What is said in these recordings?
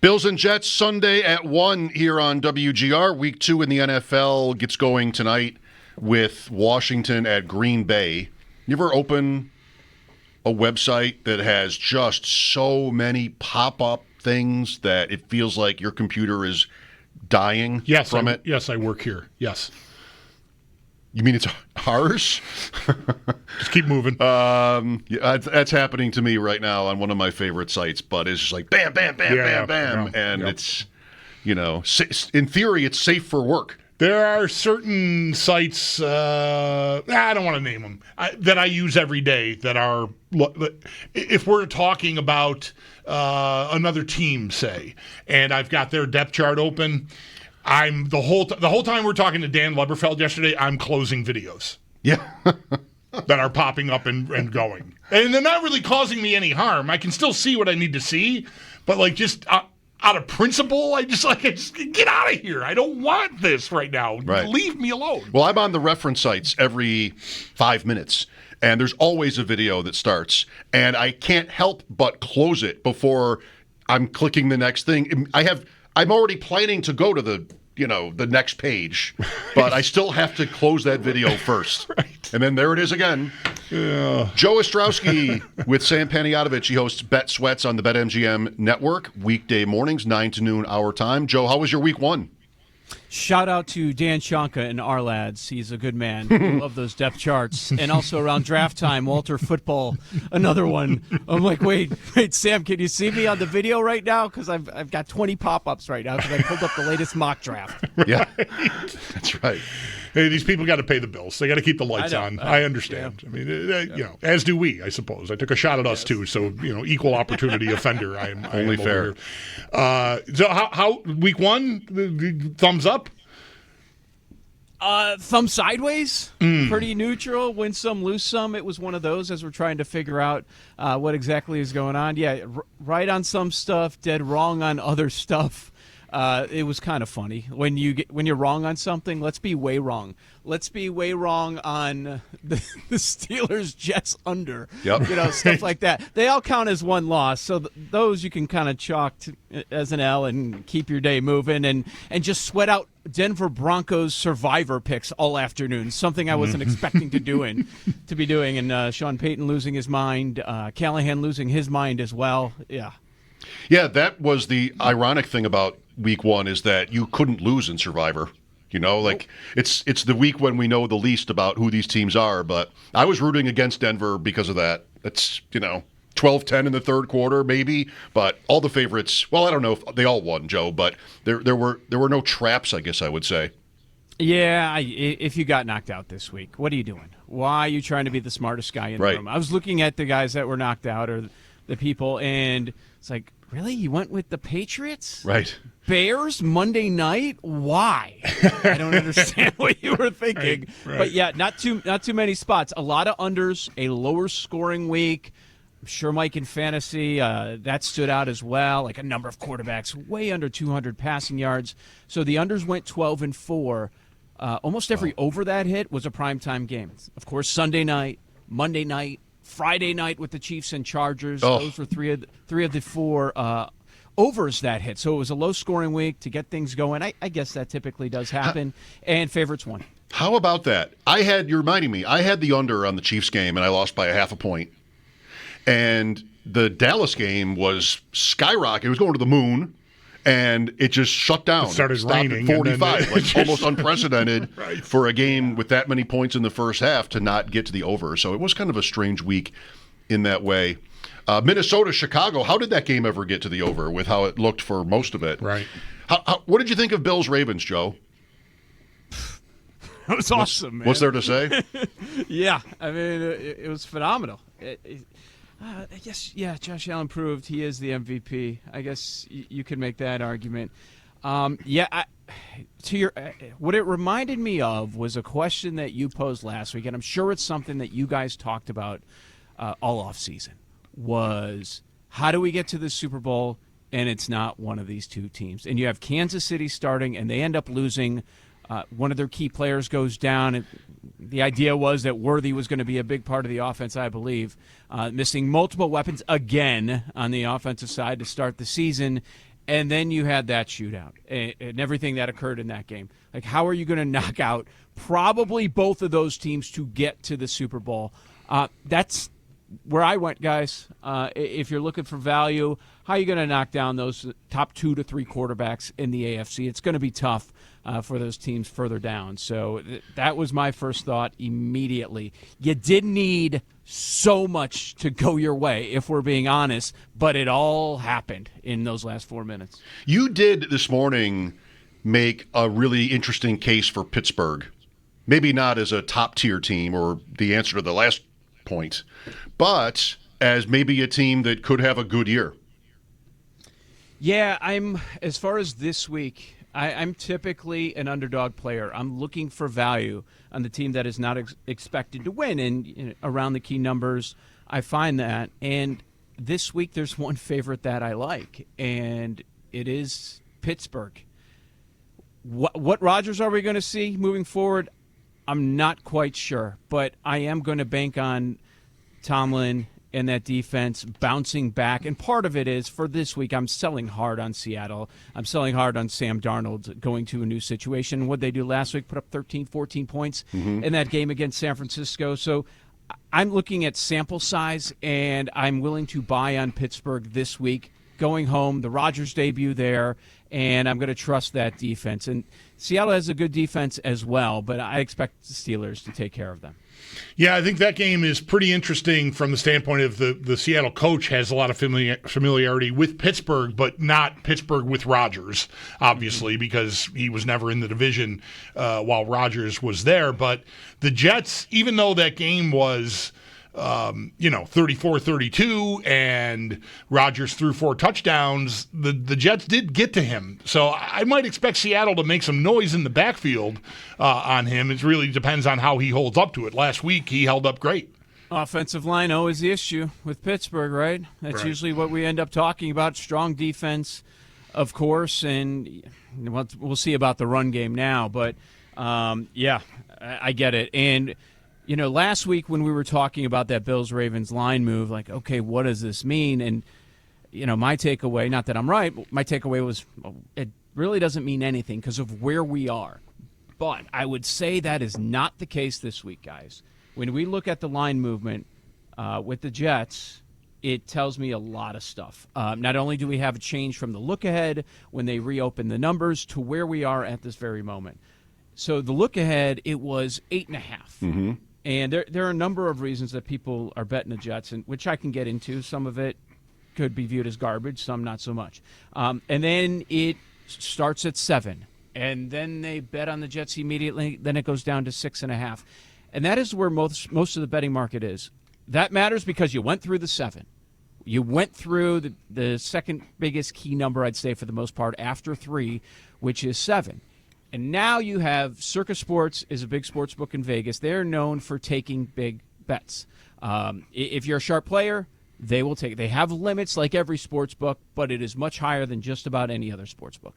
Bills and Jets Sunday at 1 here on WGR. Week 2 in the NFL gets going tonight with Washington at Green Bay. You ever open a website that has just so many pop-up things that it feels like your computer is dying from it? Yes, I work here. Yes. You mean it's ours? Just keep moving. That's happening to me right now on one of my favorite sites, but it's just like bam, bam, bam, bam, bam. And it's, in theory, it's safe for work. There are certain sites, I don't want to name them, that I use every day that are, if we're talking about another team, say, and I've got their depth chart open, I'm the whole time we're talking to Dan Leberfeld yesterday, I'm closing videos. Yeah. that are popping up and going. And they're not really causing me any harm. I can still see what I need to see, but just out of principle, I just get out of here. I don't want this right now. Right. Leave me alone. Well, I'm on the reference sites every 5 minutes, and there's always a video that starts, and I can't help but close it before I'm clicking the next thing. I'm already planning to go to the next page, but I still have to close that video first. Right. And then there it is again. Yeah. Joe Ostrowski with Sam Paniotovich. He hosts Bet Sweats on the BetMGM network, weekday mornings, 9 to noon our time. Joe, how was your week 1? Shout out to Dan Shonka and our lads. He's a good man. I love those depth charts. And also around draft time, Walter Football, another one. I'm like, wait, Sam, can you see me on the video right now? Because I've got 20 pop-ups right now because I pulled up the latest mock draft. Yeah, that's right. Hey, these people got to pay the bills. They got to keep the lights on. I understand. Yeah. I mean, as do we, I suppose. I took a shot at us too. So, equal opportunity offender. I am only fair. So, how week 1? Thumbs up. Thumb sideways. Pretty neutral. Win some, lose some. It was one of those as we're trying to figure out what exactly is going on. Yeah, right on some stuff, dead wrong on other stuff. It was kind of funny when you're wrong on something. Let's be way wrong. Let's be way wrong on the Steelers Jets under. Yep. Stuff like that. They all count as one loss, so those you can kind of chalk as an L and keep your day moving and just sweat out Denver Broncos survivor picks all afternoon. Something I wasn't expecting to be doing. And Sean Payton losing his mind, Callahan losing his mind as well. Yeah. Yeah, that was the ironic thing about week 1 is that you couldn't lose in Survivor. It's the week when we know the least about who these teams are, but I was rooting against Denver because of that. It's, 12-10 in the third quarter maybe, but all the favorites, well, I don't know if they all won, Joe, but there were no traps, I guess I would say. Yeah, if you got knocked out this week, what are you doing? Why are you trying to be the smartest guy in the room? I was looking at the guys that were knocked out or the people, and it's like, really? You went with the Patriots? Right. Bears Monday night? Why? I don't understand what you were thinking. Right. But yeah, not too many spots. A lot of unders, a lower scoring week. I'm sure Mike in fantasy, that stood out as well. Like a number of quarterbacks way under 200 passing yards. So the unders went 12-4. Almost every over that hit was a primetime game. Of course, Sunday night, Monday night, Friday night with the Chiefs and Chargers. Those were three of the 4 overs that hit. So it was a low-scoring week to get things going. I guess that typically does happen. And favorites won. How about that? You're reminding me, I had the under on the Chiefs game, and I lost by 0.5 point. And the Dallas game was skyrocket. It was going to the moon, and it just shut down. It started raining. At 45, almost unprecedented for a game with that many points in the first half to not get to the over. So it was kind of a strange week in that way. Minnesota, Chicago, how did that game ever get to the over with how it looked for most of it? Right. What did you think of Bills Ravens, Joe? It was awesome, man. What's there to say? Yeah, I mean, it was phenomenal. I guess, yeah, Josh Allen proved he is the MVP. I guess you could make that argument. What it reminded me of was a question that you posed last week, and I'm sure it's something that you guys talked about all offseason, was how do we get to the Super Bowl and it's not one of these two teams? And you have Kansas City starting, and they end up losing. One of their key players goes down. The idea was that Worthy was going to be a big part of the offense, I believe. Missing multiple weapons again on the offensive side to start the season. and then you had that shootout and everything that occurred in that game. Like, how are you going to knock out probably both of those teams to get to the Super Bowl? That's where I went, guys. If you're looking for value, how are you going to knock down those top 2 to 3 quarterbacks in the AFC? It's going to be tough for those teams further down. So that was my first thought immediately. You didn't need so much to go your way, if we're being honest, but it all happened in those last 4 minutes. You did this morning make a really interesting case for Pittsburgh. Maybe not as a top-tier team or the answer to the last point, but as maybe a team that could have a good year. Yeah, as far as this week, I'm typically an underdog player. I'm looking for value on the team that is not expected to win. And around the key numbers, I find that. And this week, there's one favorite that I like, and it is Pittsburgh. What Rodgers are we going to see moving forward? I'm not quite sure, but I am going to bank on Tomlin and that defense bouncing back. And part of it is, for this week, I'm selling hard on Seattle. I'm selling hard on Sam Darnold going to a new situation. What they do last week, put up 13, 14 points in that game against San Francisco. So I'm looking at sample size, and I'm willing to buy on Pittsburgh this week. Going home, the Rodgers debut there, and I'm going to trust that defense. And Seattle has a good defense as well, but I expect the Steelers to take care of them. Yeah, I think that game is pretty interesting from the standpoint of the Seattle coach has a lot of familiarity with Pittsburgh, but not Pittsburgh with Rodgers, obviously, because he was never in the division while Rodgers was there. But the Jets, even though that game was 34-32, and Rodgers threw 4 touchdowns, the Jets did get to him. So I might expect Seattle to make some noise in the backfield on him. It really depends on how he holds up to it. Last week, he held up great. Offensive line always the issue with Pittsburgh, right? That's usually what we end up talking about. Strong defense, of course, and we'll see about the run game now. But, yeah, I get it. And last week when we were talking about that Bills-Ravens line move, like, okay, what does this mean? And, my takeaway, not that I'm right, but my takeaway was it really doesn't mean anything because of where we are. But I would say that is not the case this week, guys. When we look at the line movement with the Jets, it tells me a lot of stuff. Not only do we have a change from the look ahead when they reopen the numbers to where we are at this very moment. So the look ahead, it was 8.5. Mm-hmm. And there are a number of reasons that people are betting the Jets, and which I can get into. Some of it could be viewed as garbage, some not so much. And then it starts at 7, and then they bet on the Jets immediately. Then it goes down to 6.5, and that is where most of the betting market is. That matters because you went through the 7. You went through the second biggest key number, I'd say, for the most part, after 3, which is 7. And now you have Circus Sports is a big sports book in Vegas. They're known for taking big bets. If you're a sharp player, they will take. They have limits like every sports book, but it is much higher than just about any other sports book.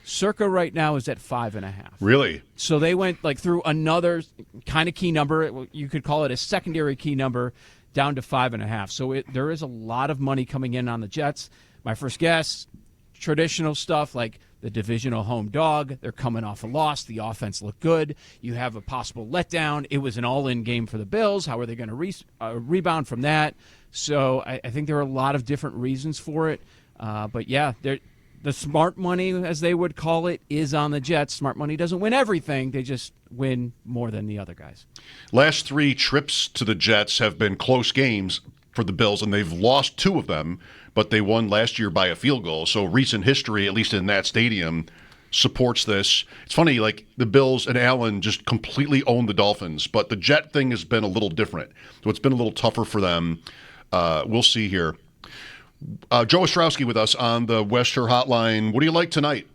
Circa right now is at 5.5. Really? So they went through another kind of key number. You could call it a secondary key number, down to 5.5. So there is a lot of money coming in on the Jets. My first guess, traditional stuff like the divisional home dog. They're coming off a loss. The offense looked good. You have a possible letdown. It was an all-in game for the Bills. How are they going to rebound from that? So I think there are a lot of different reasons for it. But, yeah, the smart money, as they would call it, is on the Jets. Smart money doesn't win everything. They just win more than the other guys. Last 3 trips to the Jets have been close games for the Bills, and they've lost 2 of them, but they won last year by a field goal. So recent history, at least in that stadium, supports this. It's funny, like the Bills and Allen just completely own the Dolphins, but the Jet thing has been a little different. So it's been a little tougher for them. We'll see here. Joe Ostrowski with us on the Western Hotline. What do you like tonight?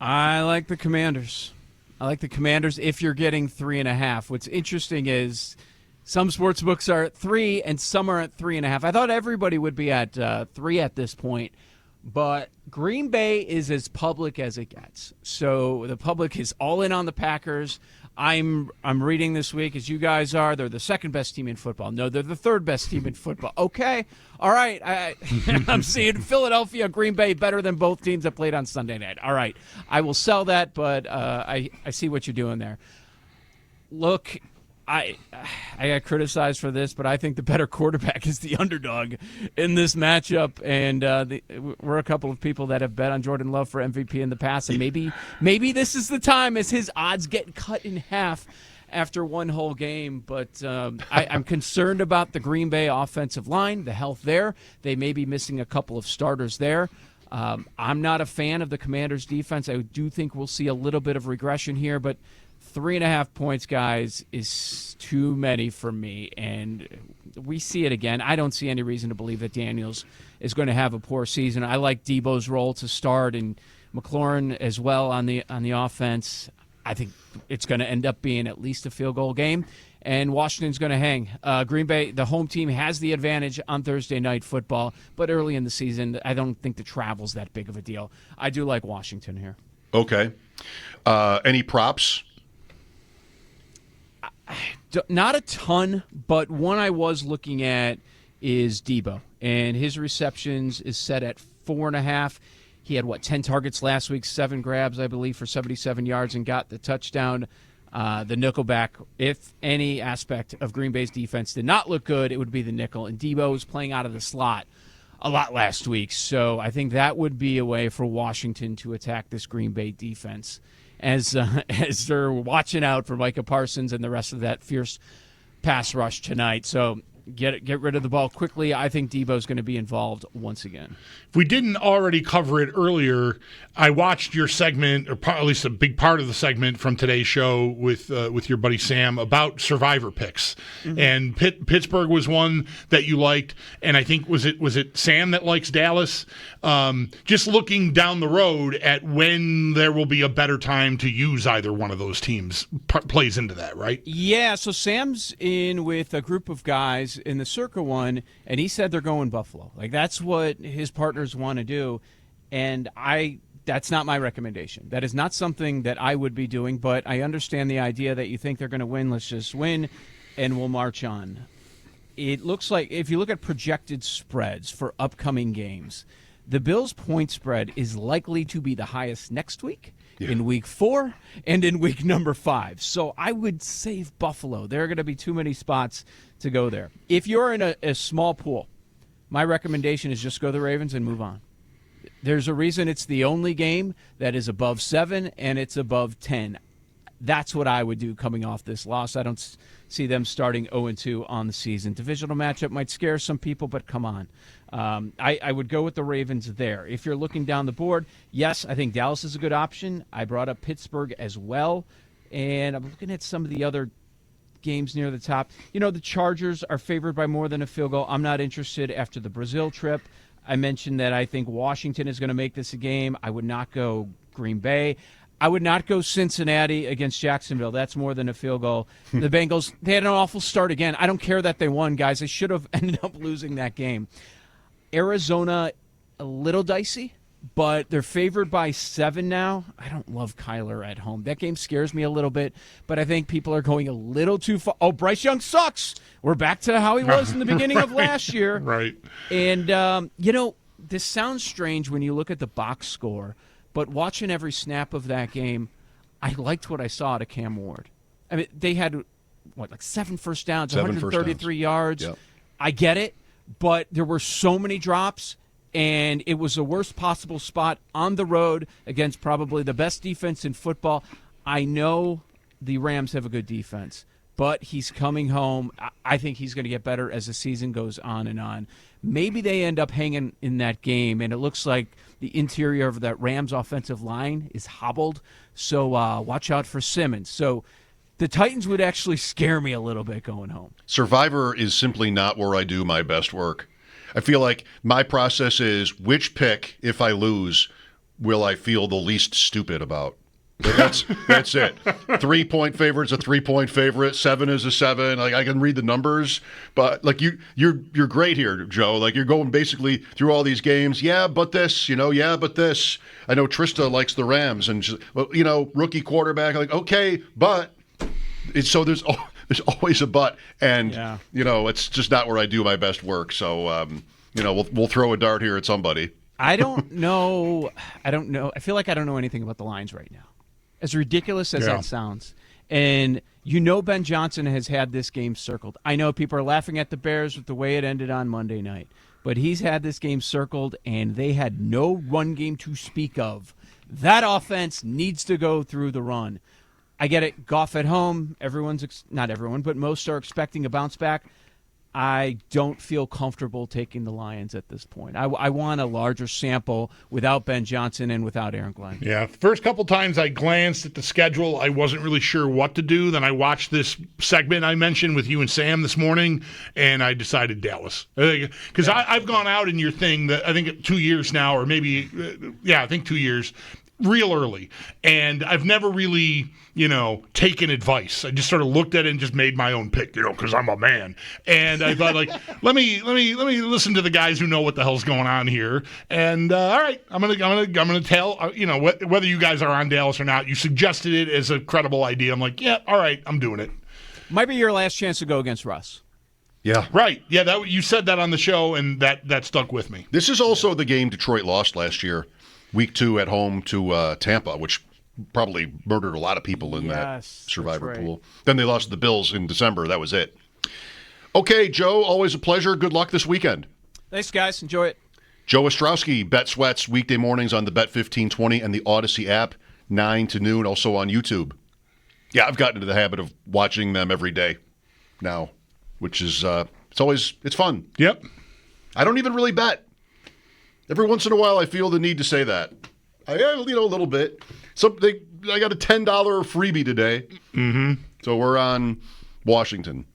I like the Commanders. If you're getting 3.5. What's interesting is some sports books are at 3 and some are at 3.5. I thought everybody would be at 3 at this point, But Green Bay is as public as it gets. So the public is all in on the Packers. I'm reading this week, as you guys are, they're the second best team in football. No, they're the third best team in football. Okay, all right. I'm seeing Philadelphia, Green Bay better than both teams that played on Sunday night. All right, I will sell that, but I see what you're doing there. Look, I got criticized for this, but I think the better quarterback is the underdog in this matchup. And we're a couple of people that have bet on Jordan Love for MVP in the past, and maybe this is the time as his odds get cut in half after one whole game. But I'm concerned about the Green Bay offensive line, the health there. They may be missing a couple of starters there. I'm not a fan of the Commanders' defense. I do think we'll see a little bit of regression here, but 3.5 points, guys, is too many for me, and we see it again. I don't see any reason to believe that Daniels is going to have a poor season. I like Debo's role to start, and McLaurin as well on the offense. I think it's going to end up being at least a field goal game, and Washington's going to hang. Green Bay, the home team, has the advantage on Thursday Night Football, but early in the season, I don't think the travel's that big of a deal. I do like Washington here. Okay. Any props? Not a ton, but one I was looking at is Debo, and his receptions is set at 4.5. He had, 10 targets last week, 7 grabs, I believe, for 77 yards and got the touchdown. The nickelback, if any aspect of Green Bay's defense did not look good, it would be the nickel, and Debo was playing out of the slot a lot last week, so I think that would be a way for Washington to attack this Green Bay defense, as they're watching out for Micah Parsons and the rest of that fierce pass rush tonight. So get rid of the ball quickly. I think Debo's going to be involved once again. If we didn't already cover it earlier, I watched your segment, or at least a big part of the segment from today's show with your buddy Sam about survivor picks. Mm-hmm. And Pittsburgh was one that you liked, and I think was it Sam that likes Dallas? Just looking down the road at when there will be a better time to use either one of those teams plays into that, right? Yeah. So Sam's in with a group of guys in the Circa one, and he said they're going Buffalo. Like, that's what his partners want to do, and that's not my recommendation. That is not something that I would be doing, but I understand the idea that you think they're going to win. Let's just win, and we'll march on. It looks like, if you look at projected spreads for upcoming games, the Bills' point spread is likely to be the highest next week, in week 4, and in week number 5. So I would save Buffalo. There are going to be too many spots to go there. If you're in a small pool, my recommendation is just go the Ravens and move on. There's a reason it's the only game that is above 7 and it's above 10. That's what I would do coming off this loss. I don't see them starting 0-2 on the season. Divisional matchup might scare some people, but come on. I would go with the Ravens there. If you're looking down the board, yes, I think Dallas is a good option. I brought up Pittsburgh as well, and I'm looking at some of the other games near the top. The Chargers are favored by more than a field goal. I'm not interested after the Brazil trip. I mentioned that I think Washington is going to make this a game. I would not go Green Bay. I would not go Cincinnati against Jacksonville. That's more than a field goal. The Bengals, they had an awful start again. I don't care that they won, guys. They should have ended up losing that game. Arizona, a little dicey, but they're favored by 7 now. I don't love Kyler at home. That game scares me a little bit, but I think people are going a little too far. Oh, Bryce Young sucks. We're back to how he was in the beginning of last year. Right. And, this sounds strange when you look at the box score, but watching every snap of that game, I liked what I saw out of Cam Ward. I mean, they had, 7 first downs, 133 yards. Yep. I get it, but there were so many drops, and it was the worst possible spot on the road against probably the best defense in football. I know the Rams have a good defense, but he's coming home. I think he's going to get better as the season goes on and on. Maybe they end up hanging in that game, and it looks like the interior of that Rams offensive line is hobbled, so watch out for Simmons. So the Titans would actually scare me a little bit going home. Survivor is simply not where I do my best work. I feel like my process is which pick, if I lose, will I feel the least stupid about? That's it. 3-point favorite's a 3-point favorite. 7 is a 7. Like, I can read the numbers, but like you're great here, Joe. Like, you're going basically through all these games. Yeah, but this, yeah, but this. I know Trista likes the Rams, and rookie quarterback. Like, okay, but there's always a but, and it's just not where I do my best work. So we'll throw a dart here at somebody. I don't know. I feel like I don't know anything about the Lions right now. As ridiculous as that sounds. And Ben Johnson has had this game circled. I know people are laughing at the Bears with the way it ended on Monday night, but he's had this game circled, and they had no run game to speak of. That offense needs to go through the run. I get it. Goff at home. Not everyone, but most are expecting a bounce back. I don't feel comfortable taking the Lions at this point. I want a larger sample without Ben Johnson and without Aaron Glenn. Yeah, first couple times I glanced at the schedule, I wasn't really sure what to do. Then I watched this segment I mentioned with you and Sam this morning, and I decided Dallas. Because I've gone out in your thing, that I think 2 years now, or maybe, I think 2 years, real early. And I've never really, taken advice. I just sort of looked at it and just made my own pick, because I'm a man. And I thought, let me listen to the guys who know what the hell's going on here. And all right, I'm gonna tell, whether you guys are on Dallas or not. You suggested it as a credible idea. I'm like, yeah, all right, I'm doing it. Might be your last chance to go against Russ. Yeah. Right. Yeah, you said that on the show, and that stuck with me. This is also the game Detroit lost last year. Week 2 at home to Tampa, which probably murdered a lot of people in that survivor pool. Then they lost to the Bills in December. That was it. Okay, Joe, always a pleasure. Good luck this weekend. Thanks, guys. Enjoy it. Joe Ostrowski, Bet Sweats, weekday mornings on the Bet 1520 and the Odyssey app, 9 to noon, also on YouTube. Yeah, I've gotten into the habit of watching them every day now, which is, it's fun. Yep. I don't even really bet. Every once in a while, I feel the need to say that. A little bit. I got a $10 freebie today. Mm-hmm. So we're on Washington.